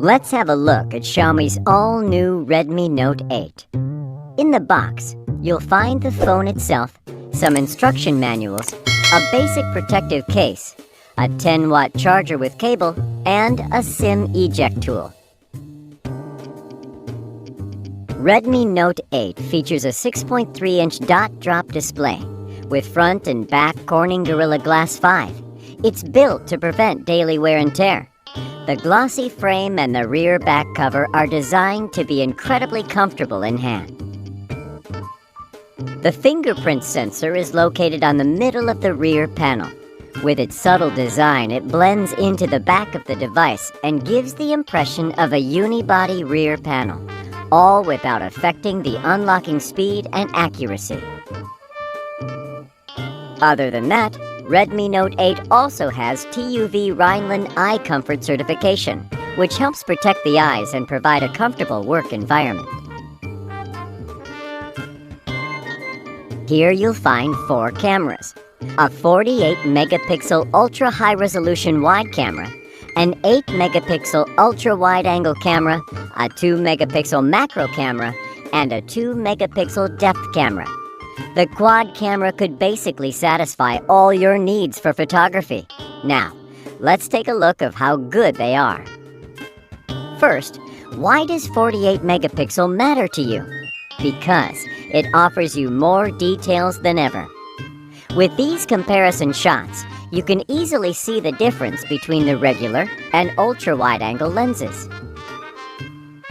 Let's have a look at Xiaomi's all-new Redmi Note 8. In the box, you'll find the phone itself, some instruction manuals, a basic protective case, a 10-watt charger with cable, and a SIM eject tool. Redmi Note 8 features a 6.3-inch dot-drop display with front and back Corning Gorilla Glass 5. It's built to prevent daily wear and tear. The glossy frame and the rear back cover are designed to be incredibly comfortable in hand. The fingerprint sensor is located on the middle of the rear panel. With its subtle design, it blends into the back of the device and gives the impression of a unibody rear panel, all without affecting the unlocking speed and accuracy. Other than that, Redmi Note 8 also has TUV Rhineland Eye Comfort certification, which helps protect the eyes and provide a comfortable work environment. Here you'll find 4 cameras: a 48-megapixel ultra-high-resolution wide camera, an 8-megapixel ultra-wide-angle camera, a 2-megapixel macro camera, and a 2-megapixel depth camera. The quad camera could basically satisfy all your needs for photography. Now, let's take a look at how good they are. First, why does 48-megapixel matter to you? Because it offers you more details than ever. With these comparison shots, you can easily see the difference between the regular and ultra-wide-angle lenses.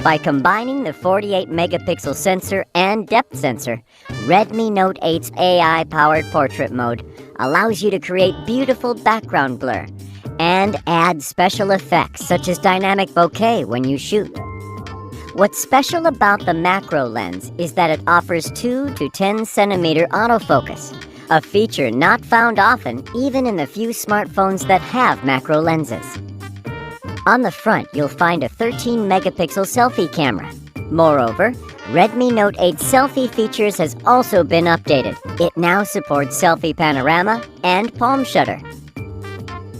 By combining the 48-megapixel sensor and depth sensor, Redmi Note 8's AI-powered portrait mode allows you to create beautiful background blur and add special effects such as dynamic bokeh when you shoot. What's special about the macro lens is that it offers 2 to 10 centimeter autofocus, a feature not found often even in the few smartphones that have macro lenses. On the front, you'll find a 13-megapixel selfie camera. Moreover, Redmi Note 8's selfie features has also been updated. It now supports selfie panorama and palm shutter.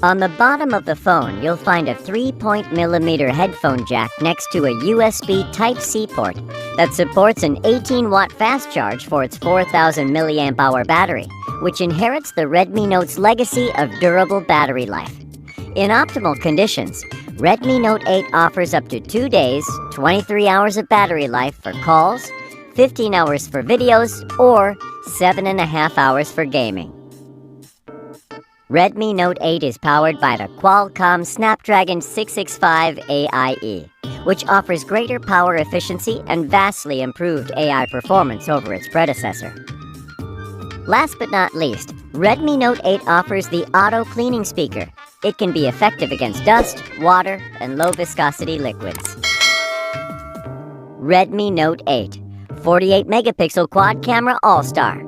On the bottom of the phone, you'll find a 3.mm headphone jack next to a USB Type-C port that supports an 18-watt fast charge for its 4,000 mAh battery, which inherits the Redmi Note's legacy of durable battery life. In optimal conditions, Redmi Note 8 offers up to 2 days, 23 hours of battery life for calls, 15 hours for videos, or 7.5 hours for gaming. Redmi Note 8 is powered by the Qualcomm Snapdragon 665 AIE, which offers greater power efficiency and vastly improved AI performance over its predecessor. Last but not least, Redmi Note 8 offers the auto cleaning speaker. It can be effective against dust, water, and low-viscosity liquids. Redmi Note 8, 48-megapixel quad camera all-star.